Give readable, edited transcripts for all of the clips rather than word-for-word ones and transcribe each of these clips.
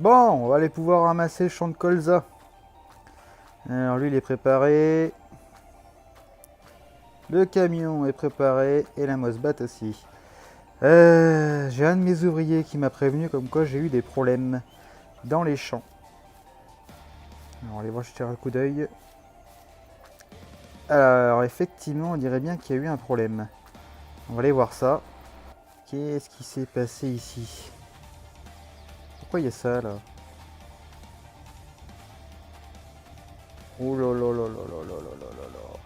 Bon, on va aller pouvoir ramasser le champ de colza. Alors lui il est préparé. Le camion est préparé et la mosse-batte aussi. J'ai un de mes ouvriers qui m'a prévenu comme quoi j'ai eu des problèmes dans les champs. Alors allez voir jeter un coup d'œil. Alors effectivement on dirait bien qu'il y a eu un problème. On va aller voir ça. Qu'est-ce qui s'est passé ici? Pourquoi il y a ça là? Oh là là là là là là là là là.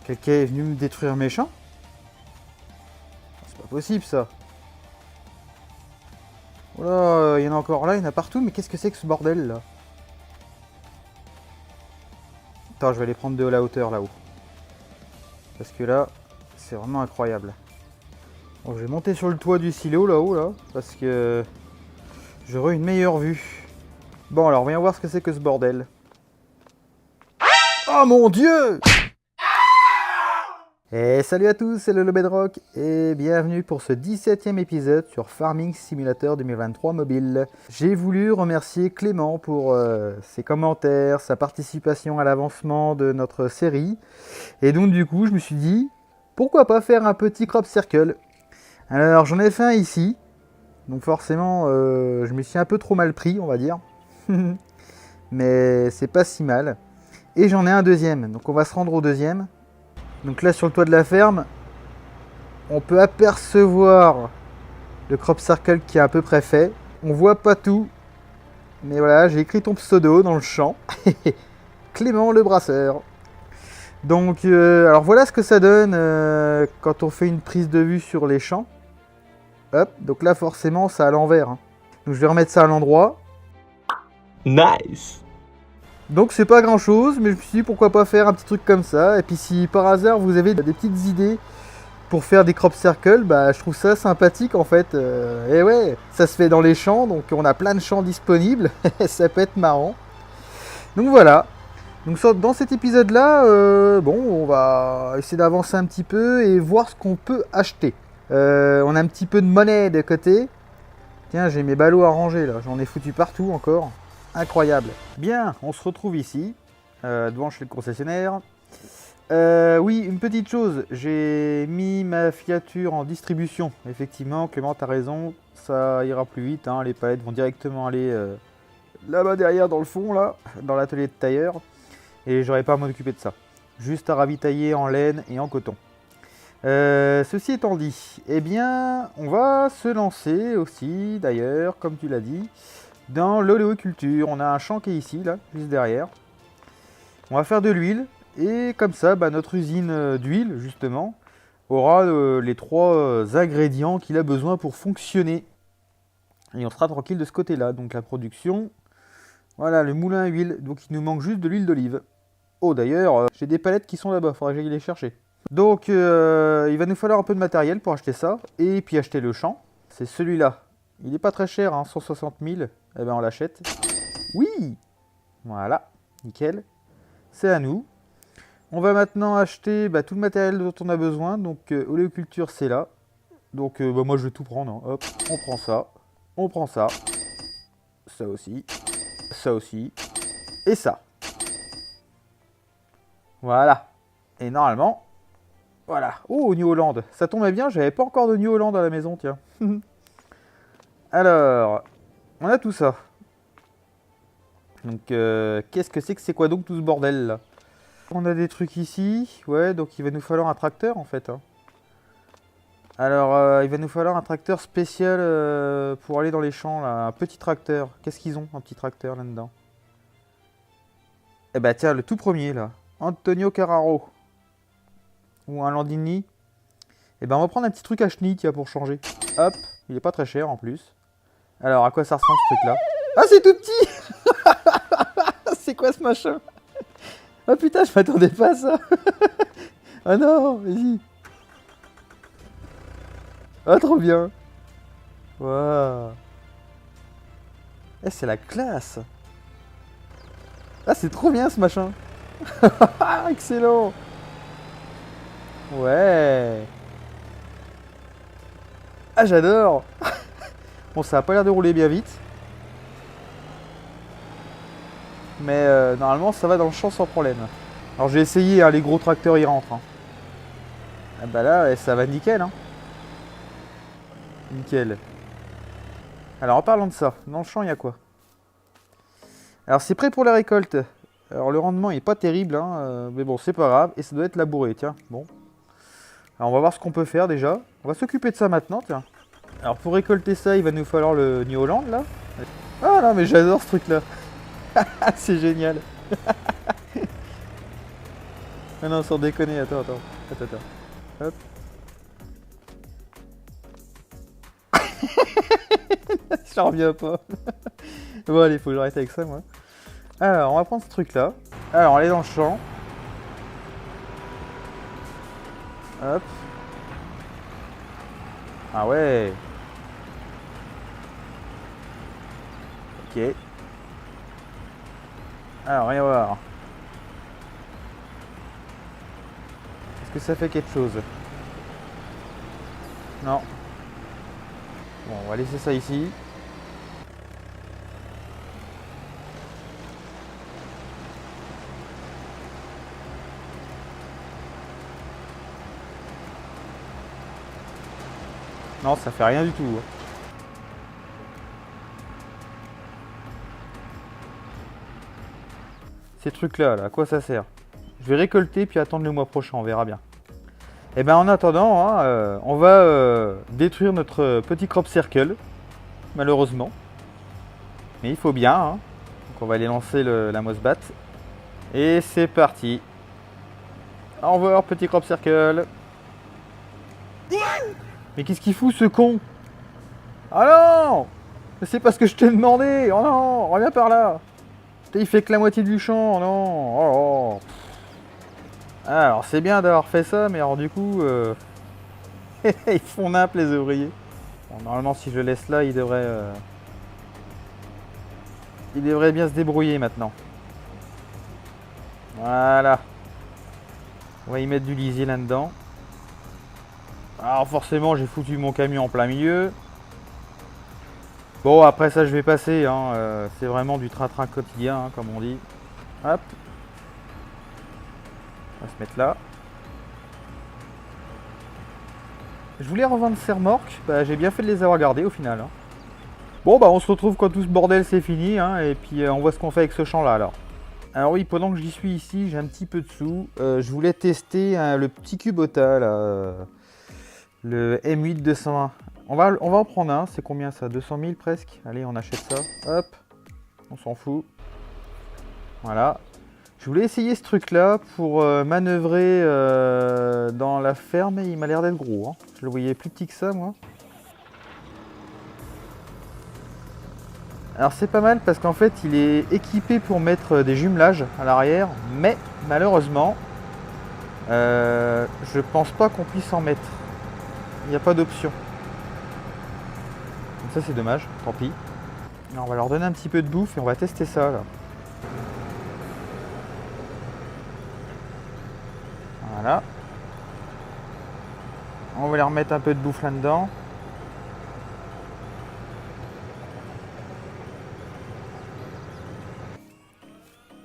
Quelqu'un est venu me détruire mes champs? C'est pas possible ça. Oh là, il y en a encore là, il y en a partout, mais qu'est-ce que c'est que ce bordel là? Attends, je vais les prendre de la hauteur là-haut. Parce que là, c'est vraiment incroyable. Bon, je vais monter sur le toit du silo là-haut là, parce que j'aurai une meilleure vue. Bon alors, voyons voir ce que c'est que ce bordel. Oh mon dieu! Et salut à tous, c'est le Bedrock et bienvenue pour ce 17e épisode sur Farming Simulator 2023 mobile. J'ai voulu remercier Clément pour ses commentaires, sa participation à l'avancement de notre série. Et donc du coup, je me suis dit, pourquoi pas faire un petit crop circle. Alors j'en ai fait un ici, donc forcément je me suis un peu trop mal pris, on va dire. Mais c'est pas si mal. Et j'en ai un deuxième, donc on va se rendre au deuxième. Donc là sur le toit de la ferme, on peut apercevoir le crop circle qui est à peu près fait. On voit pas tout, mais voilà, j'ai écrit ton pseudo dans le champ. Clément le brasseur. Donc alors voilà ce que ça donne quand on fait une prise de vue sur les champs. Hop, donc là forcément c'est à l'envers. Hein. Donc je vais remettre ça à l'endroit. Nice. Donc c'est pas grand chose, mais je me suis dit pourquoi pas faire un petit truc comme ça. Et puis si par hasard vous avez des petites idées pour faire des crop circles, bah je trouve ça sympathique en fait. Et ouais, ça se fait dans les champs, donc on a plein de champs disponibles. Ça peut être marrant. Donc voilà. Donc dans cet épisode là, bon, on va essayer d'avancer un petit peu et voir ce qu'on peut acheter. On a un petit peu de monnaie de côté. Tiens, j'ai mes ballots à ranger là, j'en ai foutu partout encore. Incroyable. Bien, on se retrouve ici, devant chez le concessionnaire. Oui, une petite chose, j'ai mis ma filature en distribution. Effectivement, Clément, t'as raison, ça ira plus vite. Hein, les palettes vont directement aller là-bas derrière, dans le fond, là, dans l'atelier de tailleur. Et j'aurais pas à m'en occuper de ça. Juste à ravitailler en laine et en coton. Ceci étant dit, eh bien, on va se lancer aussi, d'ailleurs, comme tu l'as dit, dans l'oléoculture. On a un champ qui est ici, là, juste derrière. On va faire de l'huile, et comme ça, bah, notre usine d'huile, justement, aura les trois ingrédients qu'il a besoin pour fonctionner. Et on sera tranquille de ce côté-là. Donc la production, voilà, le moulin à huile. Donc il nous manque juste de l'huile d'olive. Oh, d'ailleurs, j'ai des palettes qui sont là-bas, faudrait que j'aille les chercher. Donc, il va nous falloir un peu de matériel pour acheter ça. Et puis acheter le champ. C'est celui-là. Il n'est pas très cher, hein, 160 000. Eh ben, on l'achète. Oui! Voilà, nickel. C'est à nous. On va maintenant acheter tout le matériel dont on a besoin. Donc, oléoculture, c'est là. Donc, moi, je vais tout prendre. Hein. Hop, on prend ça. On prend ça. Ça aussi. Ça aussi. Et ça. Voilà. Et normalement... Voilà. Oh, New Holland. Ça tombait bien, j'avais pas encore de New Holland à la maison, tiens. Alors, on a tout ça. Donc, qu'est-ce que c'est quoi donc tout ce bordel là? On a des trucs ici. Ouais, donc il va nous falloir un tracteur en fait. Hein. Alors, il va nous falloir un tracteur spécial pour aller dans les champs là. Un petit tracteur. Qu'est-ce qu'ils ont, un petit tracteur là-dedans? Eh bah tiens, le tout premier là. Antonio Carraro. Ou un Landini. Et ben on va prendre un petit truc à chenille tiens pour changer. Hop, il est pas très cher en plus. Alors à quoi ça ressemble ce truc là? Ah c'est tout petit. C'est quoi ce machin? Oh putain je m'attendais pas à ça. Ah non, vas-y. Ah trop bien. Waouh. Eh c'est la classe. Ah c'est trop bien ce machin. Excellent. Ouais. Ah j'adore. Bon, ça a pas l'air de rouler bien vite. Mais normalement, ça va dans le champ sans problème. Alors j'ai essayé, hein, les gros tracteurs ils rentrent. Hein. Ah bah là, ça va nickel. Hein. Nickel. Alors en parlant de ça, dans le champ, il y a quoi? Alors c'est prêt pour la récolte. Alors le rendement est pas terrible, hein, mais bon, c'est pas grave. Et ça doit être labouré, tiens. Bon. Alors on va voir ce qu'on peut faire déjà. On va s'occuper de ça maintenant, tiens. Alors pour récolter ça, il va nous falloir le New Holland, là. Ah non, mais j'adore ce truc-là. C'est génial. Ah non, sans déconner, attends. Hop. J'en reviens pas. Bon allez, faut que j'arrête avec ça moi. Alors, on va prendre ce truc-là. Alors, on est dans le champ. Hop. Ah ouais. Ok. Alors, on va voir. Est-ce que ça fait quelque chose? Non. Bon, on va laisser ça ici. Non, ça fait rien du tout. Ces trucs-là, à quoi ça sert? Je vais récolter puis attendre le mois prochain, on verra bien. Et ben en attendant, hein, on va détruire notre petit crop circle, malheureusement. Mais il faut bien, hein. Donc on va aller lancer la Mossbat. Et c'est parti. Au revoir, petit crop circle. Mais qu'est-ce qu'il fout ce con? Ah non! C'est parce que je t'ai demandé! Oh non! Reviens par là! Putain, il fait que la moitié du champ, oh non! Oh. Alors c'est bien d'avoir fait ça, mais alors du coup... ils font nappe les ouvriers. Bon, normalement si je le laisse là, il devrait bien se débrouiller maintenant. Voilà. On va y mettre du lisier là-dedans. Alors forcément j'ai foutu mon camion en plein milieu. Bon après ça je vais passer, hein, c'est vraiment du train-train quotidien, hein, comme on dit. Hop. On va se mettre là. Je voulais revendre ces remorques, bah, j'ai bien fait de les avoir gardées au final. Hein. Bon bah on se retrouve quand tout ce bordel c'est fini, hein, et puis on voit ce qu'on fait avec ce champ là alors. Alors oui, pendant que j'y suis ici, j'ai un petit peu de sous. Je voulais tester le petit Kubota là. Le M8 201. On va en prendre un. C'est combien ça? 200 000 presque. Allez, on achète ça. Hop. On s'en fout. Voilà. Je voulais essayer ce truc-là pour manœuvrer dans la ferme. Il m'a l'air d'être gros. Hein. Je le voyais plus petit que ça, moi. Alors c'est pas mal parce qu'en fait, il est équipé pour mettre des jumelages à l'arrière. Mais malheureusement, je pense pas qu'on puisse en mettre. Il n'y a pas d'option. Donc ça c'est dommage, tant pis. Alors, on va leur donner un petit peu de bouffe et on va tester ça là. Voilà. On va leur mettre un peu de bouffe là-dedans.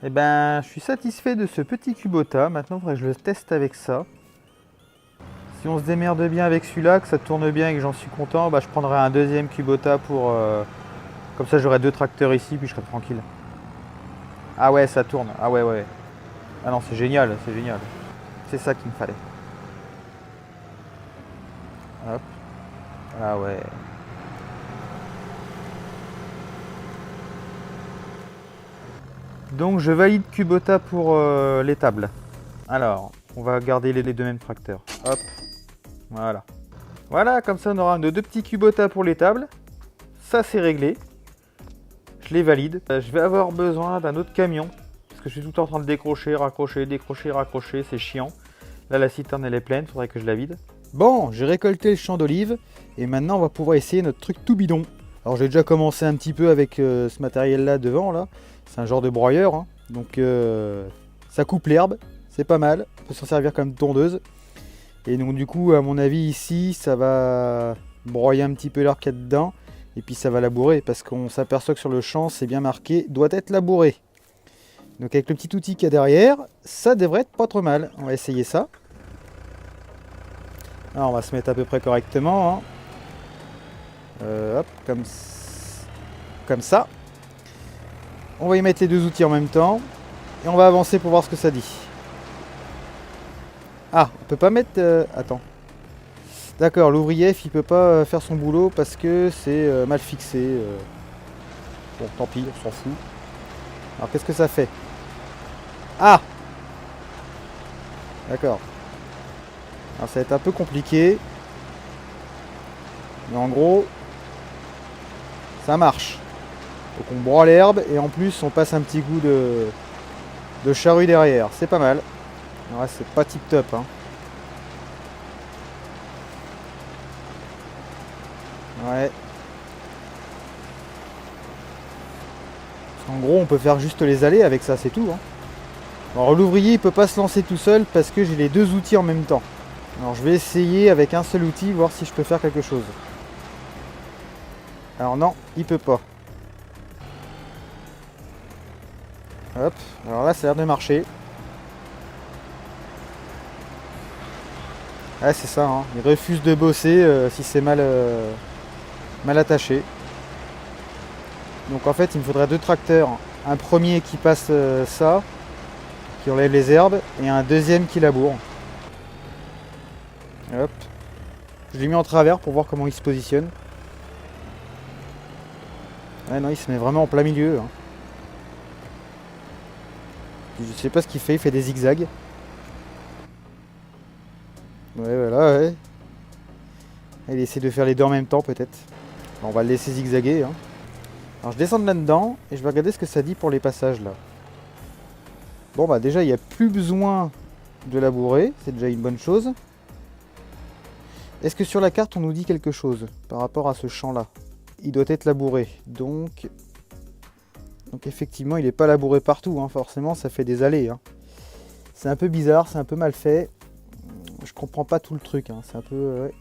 Et ben je suis satisfait de ce petit Kubota. Maintenant il faudrait que je le teste avec ça. Si on se démerde bien avec celui-là, que ça tourne bien et que j'en suis content, bah, je prendrai un deuxième Kubota pour... comme ça j'aurai 2 tracteurs ici, puis je serai tranquille. Ah ouais, ça tourne. Ah ouais. Ah non, c'est génial, c'est génial. C'est ça qu'il me fallait. Hop. Ah ouais. Donc je valide Kubota pour l'étable. Alors, on va garder les 2 mêmes tracteurs. Hop. Voilà. Voilà, comme ça on aura nos 2 petits Kubota pour l'étable. Ça c'est réglé. Je les valide. Je vais avoir besoin d'un autre camion. Parce que je suis tout le temps en train de décrocher, raccrocher, décrocher, raccrocher. C'est chiant. Là la citerne elle est pleine, faudrait que je la vide. Bon, j'ai récolté le champ d'olive. Et maintenant on va pouvoir essayer notre truc tout bidon. Alors j'ai déjà commencé un petit peu avec ce matériel là devant là. C'est un genre de broyeur. Hein. Donc ça coupe l'herbe. C'est pas mal. On peut s'en servir comme tondeuse. Et donc du coup à mon avis ici ça va broyer un petit peu l'herbe qu'il y a dedans. Et puis ça va labourer, parce qu'on s'aperçoit que sur le champ, c'est bien marqué, doit être labouré. Donc avec le petit outil qu'il y a derrière, ça devrait être pas trop mal. On va essayer ça. Alors on va se mettre à peu près correctement. Hein. Hop, comme ça. On va y mettre les deux outils en même temps. Et on va avancer pour voir ce que ça dit. Ah, on peut pas mettre... Attends. D'accord, l'ouvrier, il peut pas faire son boulot parce que c'est mal fixé. Bon, tant pis, on s'en fout. Alors qu'est-ce que ça fait? Ah! D'accord. Alors ça va être un peu compliqué. Mais en gros, ça marche. Donc on broie l'herbe et en plus on passe un petit goût de charrue derrière. C'est pas mal. Ouais, c'est pas tip top. Hein. Ouais. En gros on peut faire juste les allées avec ça, c'est tout. Hein. Alors l'ouvrier il peut pas se lancer tout seul parce que j'ai les deux outils en même temps. Alors je vais essayer avec un seul outil, voir si je peux faire quelque chose. Alors non, il peut pas. Hop, alors là ça a l'air de marcher. Ouais c'est ça, hein. Il refuse de bosser si c'est mal attaché. Donc en fait il me faudrait deux tracteurs. Un premier qui passe ça, qui enlève les herbes, et un deuxième qui laboure. Hop. Je l'ai mis en travers pour voir comment il se positionne. Ouais non, il se met vraiment en plein milieu. Hein. Je sais pas ce qu'il fait, il fait des zigzags. Ouais voilà, ouais. Il essaie de faire les deux en même temps peut-être. On va le laisser zigzaguer. Hein. Alors je descends là-dedans et je vais regarder ce que ça dit pour les passages là. Bon bah déjà il n'y a plus besoin de labourer, c'est déjà une bonne chose. Est-ce que sur la carte on nous dit quelque chose par rapport à ce champ là? Il doit être labouré, donc effectivement il n'est pas labouré partout, hein. Forcément ça fait des allées. Hein. C'est un peu bizarre, c'est un peu mal fait. Je comprends pas tout le truc, hein. C'est un peu... Ouais.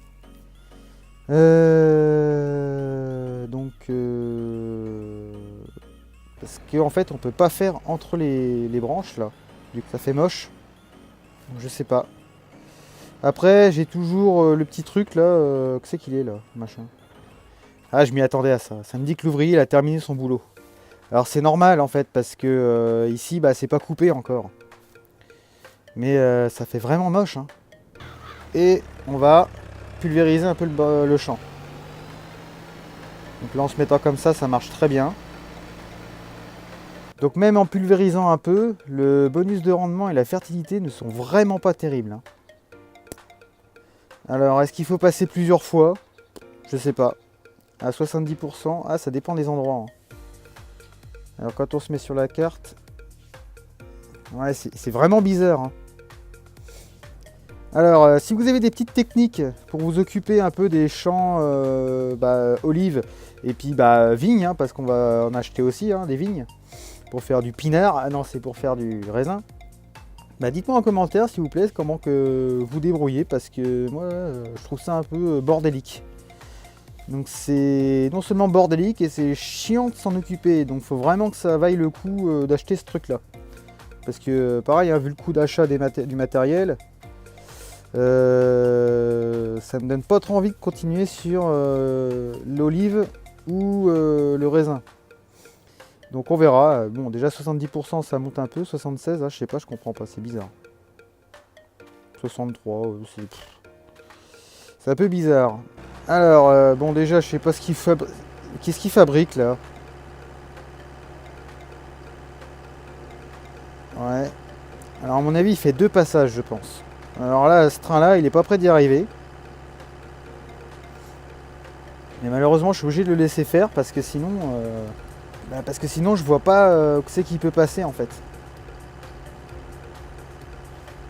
Parce qu'en fait on peut pas faire entre les branches là. Du coup ça fait moche. Donc, je sais pas. Après j'ai toujours le petit truc là. Que c'est qu'il est là, machin. Ah je m'y attendais à ça. Ça me dit que l'ouvrier il a terminé son boulot. Alors c'est normal en fait parce que ici bah c'est pas coupé encore. Mais ça fait vraiment moche. Hein. Et on va pulvériser un peu le champ. Donc là en se mettant comme ça marche très bien. Donc même en pulvérisant un peu, le bonus de rendement et la fertilité ne sont vraiment pas terribles. Hein. Alors est-ce qu'il faut passer plusieurs fois? Je sais pas. À 70%, ah ça dépend des endroits. Hein. Alors quand on se met sur la carte, ouais c'est vraiment bizarre. Hein. Alors si vous avez des petites techniques pour vous occuper un peu des champs olives et puis vignes, hein, parce qu'on va en acheter aussi hein, des vignes. Pour faire du pinard, ah non c'est pour faire du raisin. Bah dites-moi en commentaire s'il vous plaît comment que vous débrouillez parce que moi je trouve ça un peu bordélique. Donc c'est non seulement bordélique et c'est chiant de s'en occuper, donc faut vraiment que ça vaille le coup d'acheter ce truc là. Parce que pareil, hein, vu le coût d'achat du matériel, ça me donne pas trop envie de continuer sur l'olive ou le raisin. Donc on verra. Bon, déjà 70% ça monte un peu, 76, hein, je sais pas, je comprends pas, c'est bizarre. 63, c'est un peu bizarre. Alors, bon déjà, je sais pas ce qu'il fabrique. Qu'est-ce qu'il fabrique là? Ouais. Alors à mon avis, il fait deux passages, je pense. Alors là, ce train-là, il est pas prêt d'y arriver. Mais malheureusement, je suis obligé de le laisser faire parce que sinon... je vois pas où c'est qu'il peut passer en fait.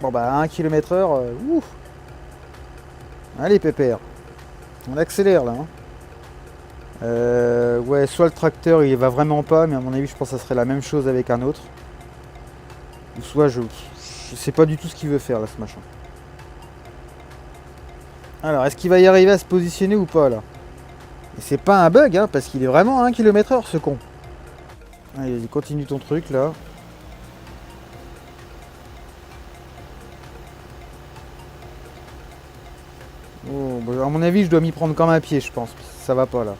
Bon bah à 1 km/h, ouf. Allez pépère. On accélère là. Hein. Ouais, soit le tracteur il va vraiment pas, mais à mon avis je pense que ça serait la même chose avec un autre. Ou soit je sais pas du tout ce qu'il veut faire là ce machin. Alors est-ce qu'il va y arriver à se positionner ou pas là? Et c'est pas un bug, hein, parce qu'il est vraiment à 1 km/h ce con. Allez, vas-y, continue ton truc là. Oh, bah, à mon avis, je dois m'y prendre comme un pied, je pense. Ça va pas là.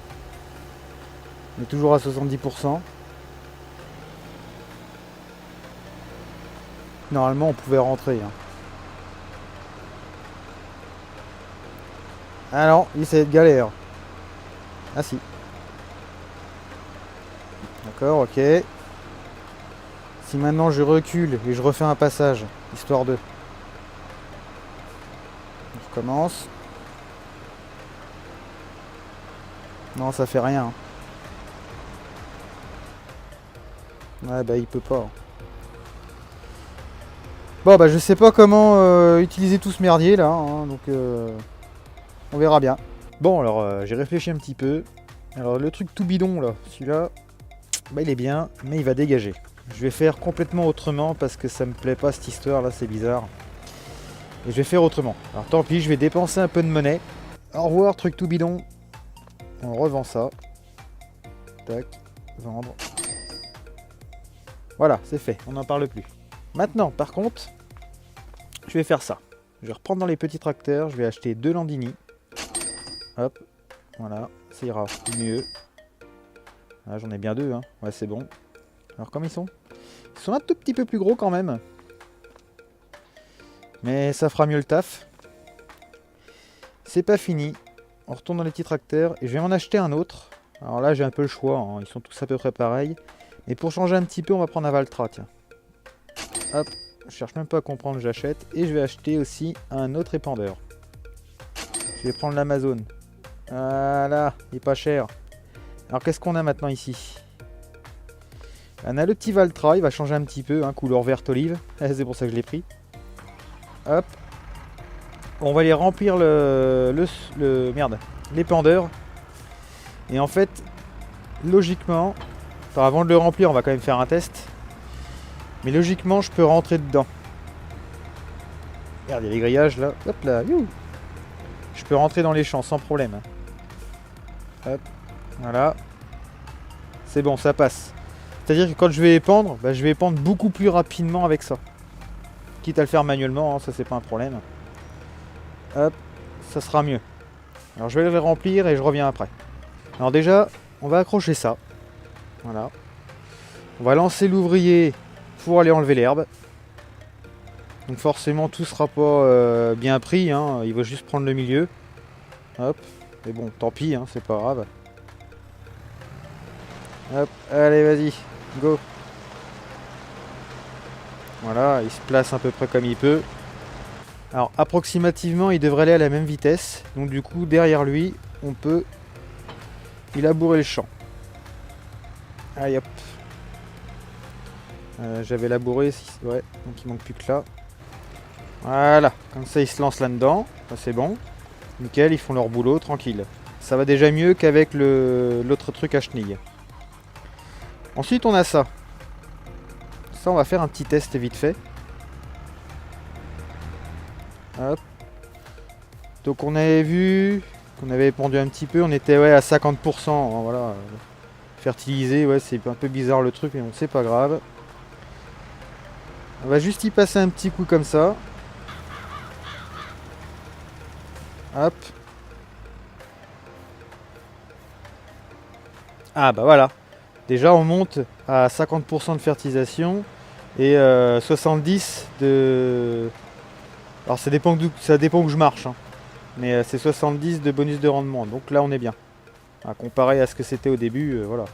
On est toujours à 70%. Normalement, on pouvait rentrer. Hein. Ah non, il ça va être galère. Ah si. D'accord, ok. Si maintenant je recule et je refais un passage, histoire de... On recommence. Non, ça fait rien. Ouais, bah il peut pas. Bon, bah je sais pas comment utiliser tout ce merdier là, hein, donc on verra bien. Bon, alors j'ai réfléchi un petit peu. Alors le truc tout bidon là, celui-là, bah il est bien, mais il va dégager. Je vais faire complètement autrement parce que ça me plaît pas cette histoire là, c'est bizarre. Et je vais faire autrement. Alors tant pis, je vais dépenser un peu de monnaie. Au revoir, truc tout bidon. On revend ça. Tac, vendre. Voilà, c'est fait, on n'en parle plus. Maintenant, par contre, je vais faire ça. Je vais reprendre dans les petits tracteurs, je vais acheter 2 Landini. Hop, voilà, ça ira mieux. Ah, j'en ai bien 2, hein. Ouais, c'est bon. Alors, comment ils sont? Ils sont un tout petit peu plus gros quand même. Mais ça fera mieux le taf. C'est pas fini. On retourne dans les petits tracteurs et je vais en acheter un autre. Alors là, j'ai un peu le choix, hein. Ils sont tous à peu près pareils. Mais pour changer un petit peu, on va prendre un Valtra, tiens. Hop, je cherche même pas à comprendre, j'achète. Et je vais acheter aussi un autre épandeur. Je vais prendre l'Amazon. Voilà, il est pas cher. Alors qu'est-ce qu'on a maintenant ici? On a le petit Valtra, il va changer un petit peu, hein, couleur verte olive. C'est pour ça que je l'ai pris. Hop. On va aller remplir l'épandeur. Et en fait, logiquement, enfin, avant de le remplir, on va quand même faire un test. Mais logiquement, je peux rentrer dedans. Regarde, il y a les grillages là. Hop là, youh. Je peux rentrer dans les champs sans problème. Hop, voilà. C'est bon, ça passe. C'est-à-dire que quand je vais épandre, bah, je vais épandre beaucoup plus rapidement avec ça. Quitte à le faire manuellement, hein, ça c'est pas un problème. Hop, ça sera mieux. Alors je vais le remplir et je reviens après. Alors déjà, on va accrocher ça. Voilà. On va lancer l'ouvrier pour aller enlever l'herbe. Donc forcément tout sera pas bien pris, hein. Il va juste prendre le milieu. Hop, mais bon, tant pis, hein, c'est pas grave. Hop, allez vas-y, go. Voilà, il se place à peu près comme il peut. Alors approximativement il devrait aller à la même vitesse. Donc du coup derrière lui on peut labourer le champ. Allez hop. J'avais labouré, ouais, donc il manque plus que là. Voilà, comme ça ils se lancent là-dedans. Ça c'est bon. Nickel, ils font leur boulot tranquille. Ça va déjà mieux qu'avec l'autre truc à chenilles. Ensuite on a ça. Ça on va faire un petit test vite fait. Hop. Donc on avait vu qu'on avait épandu un petit peu, on était ouais, à 50%. Hein, voilà. Fertilisé, ouais, c'est un peu bizarre le truc, mais bon, c'est pas grave. On va juste y passer un petit coup comme ça. Hop. Ah bah voilà. Déjà on monte à 50% de fertilisation et 70 de... Alors ça dépend où je marche, hein. Mais c'est 70 de bonus de rendement, donc là on est bien. À comparer à ce que c'était au début, voilà.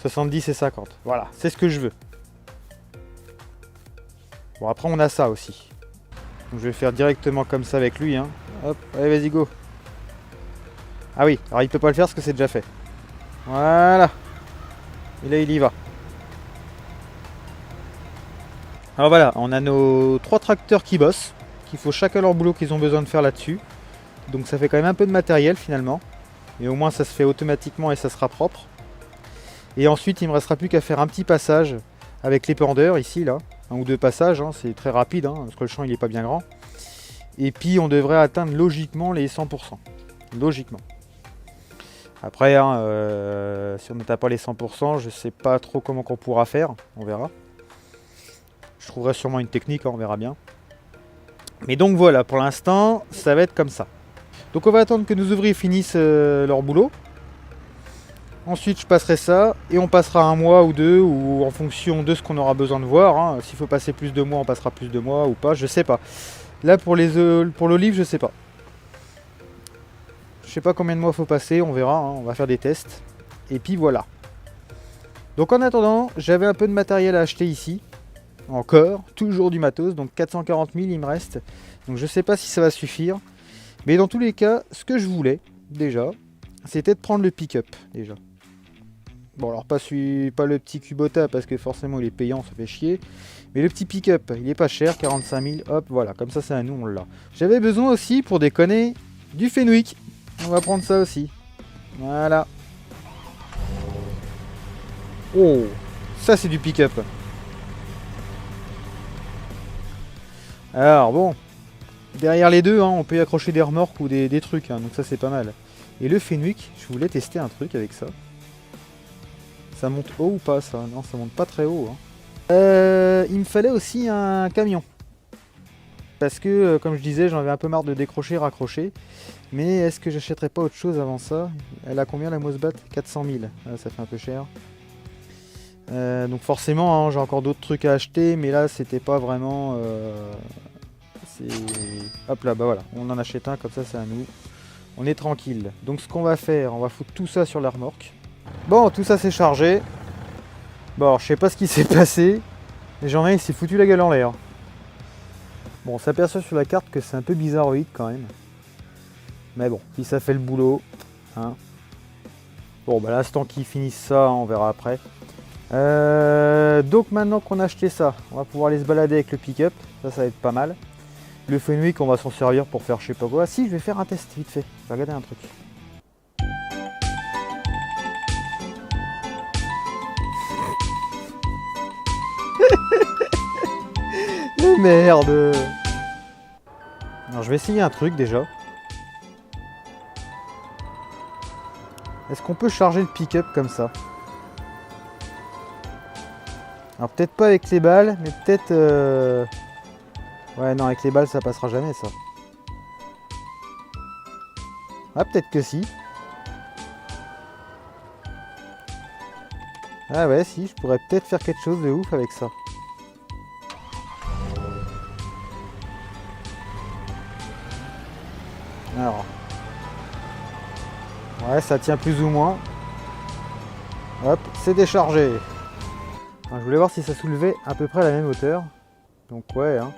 70 et 50, voilà, c'est ce que je veux. Bon après on a ça aussi. Donc je vais faire directement comme ça avec lui, hein. Hop, allez vas-y go. Ah oui, alors il peut pas le faire parce que c'est déjà fait. Voilà. Et là il y va. Alors voilà, on a nos 3 tracteurs qui bossent, qu'il faut chacun leur boulot qu'ils ont besoin de faire là-dessus. Donc ça fait quand même un peu de matériel finalement. Et au moins ça se fait automatiquement et ça sera propre. Et ensuite il me restera plus qu'à faire un petit passage avec l'épandeur ici là. 1 ou 2 passages, hein, c'est très rapide, hein, parce que le champ il est pas bien grand. Et puis on devrait atteindre logiquement les 100%. Logiquement. Après, hein, si on n'atteint pas les 100%, je sais pas trop comment qu'on pourra faire, on verra. Je trouverai sûrement une technique, hein, on verra bien. Mais donc voilà, pour l'instant, ça va être comme ça. Donc on va attendre que nos ouvriers finissent leur boulot. Ensuite, je passerai ça et on passera un mois ou deux, ou en fonction de ce qu'on aura besoin de voir. Hein. S'il faut passer plus de mois, on passera plus de mois ou pas, je sais pas. Là, pour l'olive, je sais pas. Je sais pas combien de mois faut passer, on verra, hein. On va faire des tests. Et puis voilà. Donc en attendant, j'avais un peu de matériel à acheter ici. Encore, toujours du matos, donc 440 000 il me reste. Donc je sais pas si ça va suffire. Mais dans tous les cas, ce que je voulais, déjà, c'était de prendre le pick-up, déjà. Bon alors pas le petit Kubota, parce que forcément il est payant, ça fait chier. Mais le petit pick-up, il est pas cher, 45 000, hop, voilà, comme ça c'est à nous, on l'a. J'avais besoin aussi, pour déconner, du Fenwick. On va prendre ça aussi. Voilà. Oh, ça c'est du pick-up. Alors bon, derrière les deux, hein, on peut y accrocher des remorques ou des trucs, hein, donc ça c'est pas mal. Et le Fenwick, je voulais tester un truc avec ça. Ça monte haut ou pas ça? Non, ça monte pas très haut. Hein. Il me fallait aussi un camion. Parce que, comme je disais, j'en avais un peu marre de décrocher, raccrocher. Mais est-ce que j'achèterais pas autre chose avant ça? Elle a combien la Mossbat? 400 000. Ah, ça fait un peu cher. Donc forcément, hein, j'ai encore d'autres trucs à acheter. Mais là, c'était pas vraiment... Hop là, bah voilà. On en achète un, comme ça, c'est à nous. On est tranquille. Donc ce qu'on va faire, on va foutre tout ça sur la remorque. Bon, tout ça c'est chargé. Bon, alors, je sais pas ce qui s'est passé. Mais j'en ai, il s'est foutu la gueule en l'air. Bon, on s'aperçoit sur la carte que c'est un peu bizarroïde quand même. Mais bon, si ça fait le boulot. Hein. Bon, bah l'instant qu'ils finissent ça, on verra après. Donc maintenant qu'on a acheté ça, on va pouvoir aller se balader avec le pick-up. Ça va être pas mal. Le Fenwick, on va s'en servir pour faire je sais pas quoi. Si, je vais faire un test vite fait. Je vais regarder un truc. Merde. Alors, je vais essayer un truc déjà. Est-ce qu'on peut charger le pick-up comme ça? Alors peut-être pas avec les balles, mais peut-être... Ouais non, avec les balles ça passera jamais ça. Ah peut-être que si. Ah ouais si, je pourrais peut-être faire quelque chose de ouf avec ça. Alors. Ouais, ça tient plus ou moins. Hop, c'est déchargé. Enfin, je voulais voir si ça soulevait à peu près à la même hauteur. Donc ouais, hein.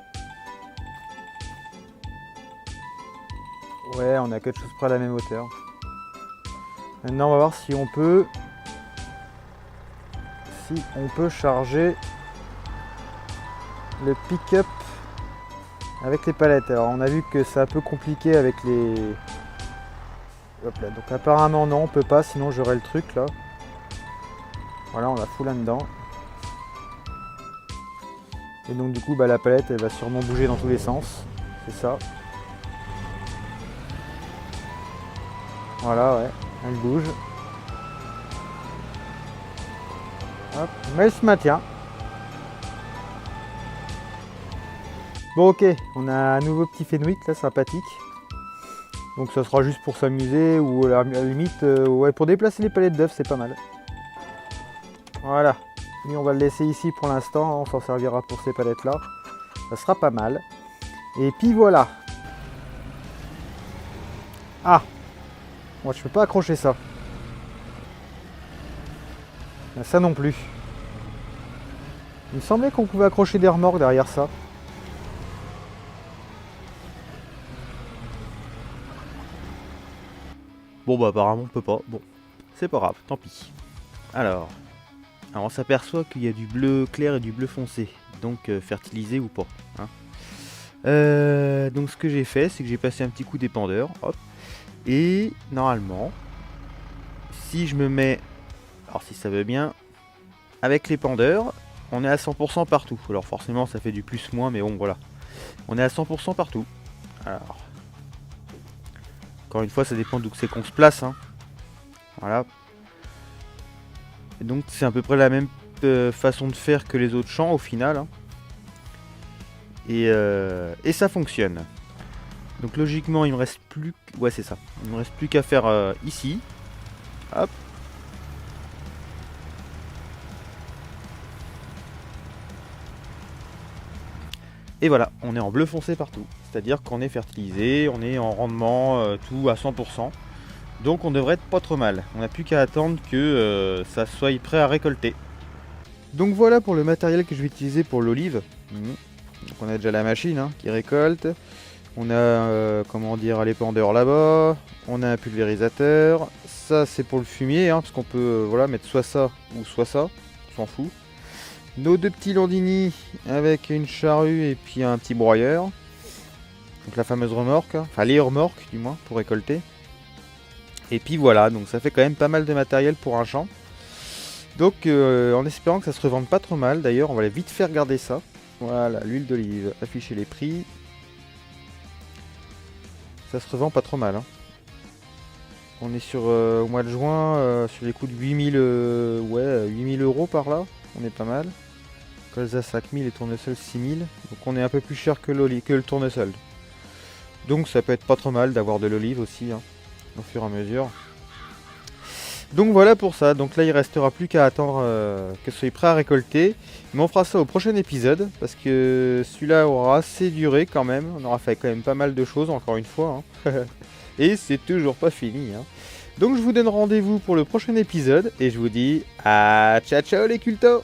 Ouais, on a quelque chose près à la même hauteur. Maintenant, on va voir si on peut... charger le pick-up avec les palettes. Alors, on a vu que c'est un peu compliqué avec les... Hop là. Donc apparemment non, on peut pas, sinon j'aurais le truc là. Voilà, on la fout là-dedans. Et donc du coup, bah, la palette, elle va sûrement bouger dans tous les sens. C'est ça. Voilà, ouais, elle bouge. Hop, mais elle se maintient. Bon ok, on a un nouveau petit Fenwick là, sympathique. Donc ça sera juste pour s'amuser ou à la limite, ouais, pour déplacer les palettes d'œufs, c'est pas mal. Voilà, lui on va le laisser ici pour l'instant, on s'en servira pour ces palettes là. Ça sera pas mal. Et puis voilà. Ah, moi je peux pas accrocher ça. Ça non plus. Il me semblait qu'on pouvait accrocher des remorques derrière ça. Bon bah apparemment on peut pas, bon c'est pas grave, tant pis. Alors on s'aperçoit qu'il y a du bleu clair et du bleu foncé, donc fertilisé ou pas. Hein. Donc ce que j'ai fait, c'est que j'ai passé un petit coup d'épandeur, hop, et normalement, si je me mets, alors si ça veut bien, avec l'épandeur, on est à 100% partout. Alors forcément ça fait du plus-moins, mais bon voilà, on est à 100% partout. Alors... Encore une fois, ça dépend d'où c'est qu'on se place. Hein. Voilà. Et donc c'est à peu près la même façon de faire que les autres champs au final. Hein. Et ça fonctionne. Donc logiquement il me reste plus... Ouais c'est ça. Il me reste plus qu'à faire ici. Hop. Et voilà, on est en bleu foncé partout. C'est-à-dire qu'on est fertilisé, on est en rendement, tout à 100%. Donc on devrait être pas trop mal. On n'a plus qu'à attendre que ça soit prêt à récolter. Donc voilà pour le matériel que je vais utiliser pour l'olive. Donc on a déjà la machine hein, qui récolte. On a comment dire l'épandeur là-bas. On a un pulvérisateur. Ça c'est pour le fumier hein, parce qu'on peut voilà, mettre soit ça ou soit ça. On s'en fout. Nos deux petits landini avec une charrue et puis un petit broyeur. Donc la fameuse remorque, hein. Enfin les remorques du moins pour récolter. Et puis voilà, donc ça fait quand même pas mal de matériel pour un champ. Donc en espérant que ça se revende pas trop mal, d'ailleurs on va vite faire regarder ça. Voilà, l'huile d'olive, afficher les prix. Ça se revend pas trop mal. Hein. On est sur au mois de juin sur les coups de 8000 8000 € par là. On est pas mal. Colza 5000 et tournesol 6000. Donc on est un peu plus cher que le tournesol. Donc ça peut être pas trop mal d'avoir de l'olive aussi, hein, au fur et à mesure. Donc voilà pour ça. Donc là il restera plus qu'à attendre que ce soit prêt à récolter. Mais on fera ça au prochain épisode. Parce que celui-là aura assez duré quand même. On aura fait quand même pas mal de choses encore une fois. Hein. Et c'est toujours pas fini. Hein. Donc je vous donne rendez-vous pour le prochain épisode. Et je vous dis à ciao ciao les cultos.